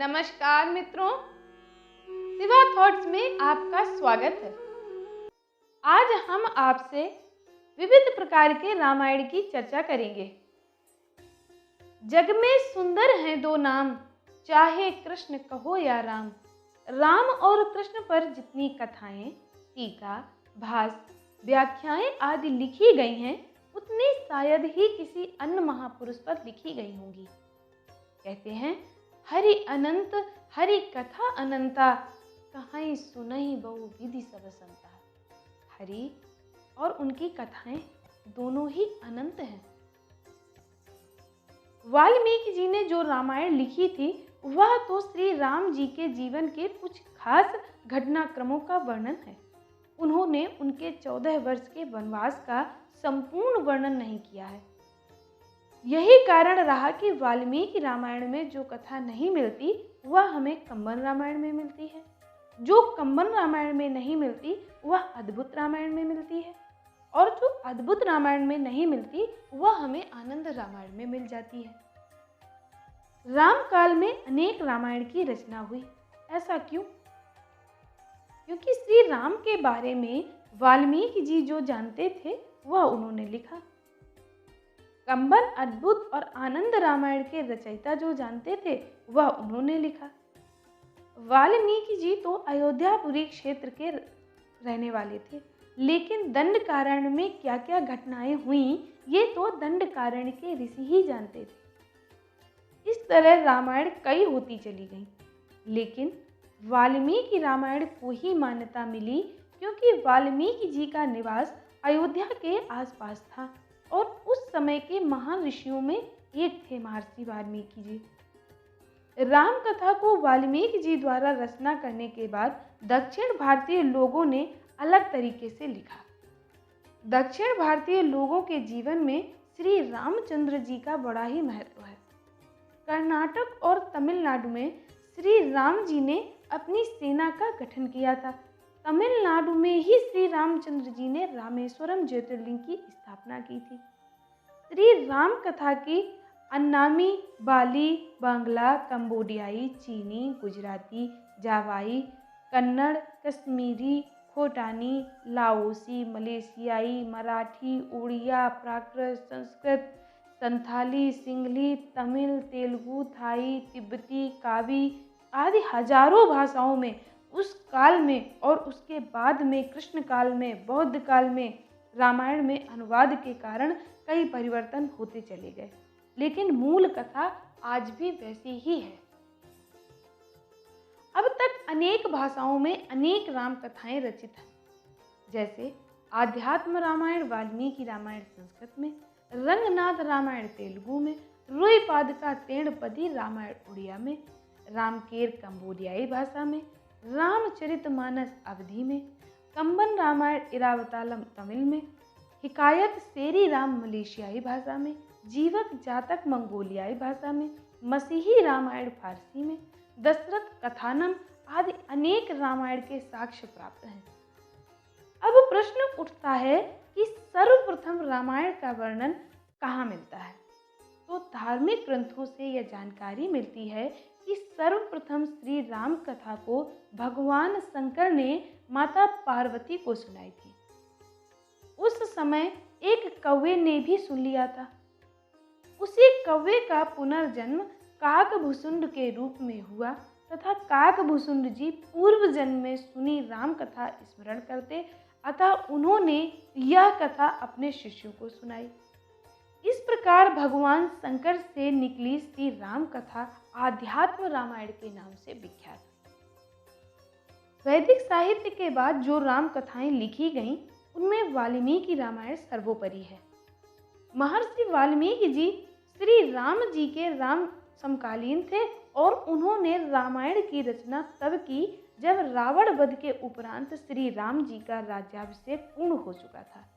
नमस्कार मित्रों, शिवा थॉट्स में आपका स्वागत है। आज हम आपसे विविध प्रकार के रामायण की चर्चा करेंगे। जग में सुंदर हैं दो नाम, चाहे कृष्ण कहो या राम। राम और कृष्ण पर जितनी कथाएं, टीका, भाष्य, व्याख्याएं आदि लिखी गई हैं, उतनी शायद ही किसी अन्य महापुरुष पर लिखी गई होंगी। कहते हैं, हरि अनंत हरि कथा अनंता, कहाई सुनहि बहु विधि सब संता। हरि और उनकी कथाएं दोनों ही अनंत हैं। वाल्मीकि जी ने जो रामायण लिखी थी, वह तो श्री राम जी के जीवन के कुछ खास घटनाक्रमों का वर्णन है। उन्होंने उनके 14 वर्ष के वनवास का संपूर्ण वर्णन नहीं किया है। यही कारण रहा कि वाल्मीकि रामायण में जो कथा नहीं मिलती, वह हमें कंबन रामायण में मिलती है। जो कंबन रामायण में नहीं मिलती, वह अद्भुत रामायण में मिलती है। और जो अद्भुत रामायण में नहीं मिलती, वह हमें आनंद रामायण में मिल जाती है। राम काल में अनेक रामायण की रचना हुई। ऐसा क्यों? क्योंकि श्री राम के बारे में वाल्मीकि जी जो जानते थे, वह उन्होंने लिखा। कंबन अद्भुत और आनंद रामायण के रचयिता जो जानते थे, वह उन्होंने लिखा। वाल्मीकि जी तो अयोध्यापुरी क्षेत्र के रहने वाले थे, लेकिन दंडकारण्य में क्या क्या घटनाएं हुई, ये तो दंडकारण्य के ऋषि ही जानते थे। इस तरह रामायण कई होती चली गई, लेकिन वाल्मीकि रामायण को ही मान्यता मिली, क्योंकि वाल्मीकि जी का निवास अयोध्या के आसपास था और उस समय के महान ऋषियों में एक थे महर्षि वाल्मीकि जी। राम कथा को वाल्मीकि जी द्वारा रचना करने के बाद दक्षिण भारतीय लोगों ने अलग तरीके से लिखा। दक्षिण भारतीय लोगों के जीवन में श्री रामचंद्र जी का बड़ा ही महत्व है। कर्नाटक और तमिलनाडु में श्री राम जी ने अपनी सेना का गठन किया था। तमिलनाडु में ही श्री रामचंद्र जी ने रामेश्वरम ज्योतिर्लिंग की स्थापना की थी। श्री राम कथा की अन्नामी, बाली, बांग्ला, कंबोडियाई, चीनी, गुजराती, जावाई, कन्नड़, कश्मीरी, खोटानी, लाओसी, मलेशियाई, मराठी, उड़िया, प्राकृत, संस्कृत, संथाली, सिंघली, तमिल, तेलुगु, थाई, तिब्बती, कावी आदि हजारों भाषाओं में उस काल में और उसके बाद में कृष्ण काल में, बौद्ध काल में रामायण में अनुवाद के कारण कई परिवर्तन होते चले गए, लेकिन मूल कथा आज भी वैसी ही है। अब तक अनेक भाषाओं में अनेक राम कथाएं रचित हैं, जैसे आध्यात्म रामायण वाल्मीकि रामायण संस्कृत में, रंगनाथ रामायण तेलुगु में, रुइपादका तेणपदी रामायण उड़िया में, रामकेर कंबोडियाई भाषा में, रामचरितमानस अवधी में, कंबन रामायण इरावतालम तमिल में, हिकायत शेरी राम मलेशियाई भाषा में, जीवक जातक मंगोलियाई भाषा में, मसीही रामायण फारसी में, दशरथ कथानम आदि अनेक रामायण के साक्ष्य प्राप्त हैं। अब प्रश्न उठता है कि सर्वप्रथम रामायण का वर्णन कहाँ मिलता है? तो धार्मिक ग्रंथों से यह जानकारी मिलती है कि सर्वप्रथम श्री राम कथा को भगवान शंकर ने माता पार्वती को सुनाई थी। उस समय एक कौवे ने भी सुन लिया था। उसी कौवे का पुनर्जन्म काकभुसुंड के रूप में हुआ तथा काकभुसुंड जी पूर्व जन्म में सुनी राम कथा स्मरण करते, अतः उन्होंने यह कथा अपने शिष्यों को सुनाई। इस प्रकार भगवान शंकर से निकली श्री राम कथा आध्यात्म रामायण के नाम से विख्यात है। वैदिक साहित्य के बाद जो राम कथाएं लिखी गईं, उनमें वाल्मीकि रामायण सर्वोपरि है। महर्षि वाल्मीकि जी श्री राम जी के राम समकालीन थे और उन्होंने रामायण की रचना तब की जब रावण वध के उपरांत श्री राम जी का राज्याभिषेक पूर्ण हो चुका था।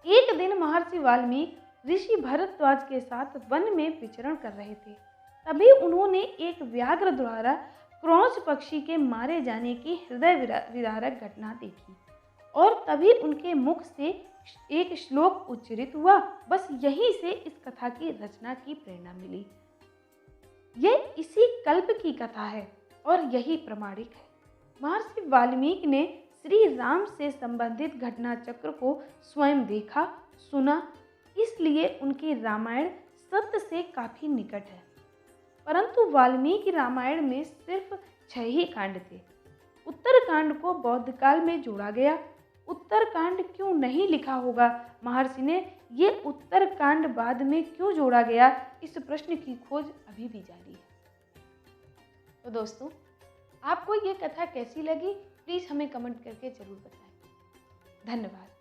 एक दिन महर्षि वाल्मीकि ऋषि भरद्वाज के साथ वन में विचरण कर रहे थे। तभी उन्होंने एक व्याघ्र द्वारा क्रौंच पक्षी के मारे जाने की हृदय विदारक घटना देखी और तभी उनके मुख से एक श्लोक उच्चरित हुआ। बस यहीं से इस कथा की रचना की प्रेरणा मिली। ये इसी कल्प की कथा है और यही प्रमाणिक है। महर्षि वाल्मीकि ने श्री राम से संबंधित घटना चक्र को स्वयं देखा, सुना, इसलिए उनकी रामायण सत्य से काफी निकट है। परंतु वाल्मीकि रामायण में सिर्फ 6 ही कांड थे। उत्तरकांड को बौद्ध काल में जोड़ा गया। उत्तरकांड क्यों नहीं लिखा होगा महर्षि ने, ये उत्तरकांड बाद में क्यों जोड़ा गया, इस प्रश्न की खोज अभी भी जारी है। तो दोस्तों, आपको ये कथा कैसी लगी, प्लीज़ हमें कमेंट करके ज़रूर बताएं। धन्यवाद।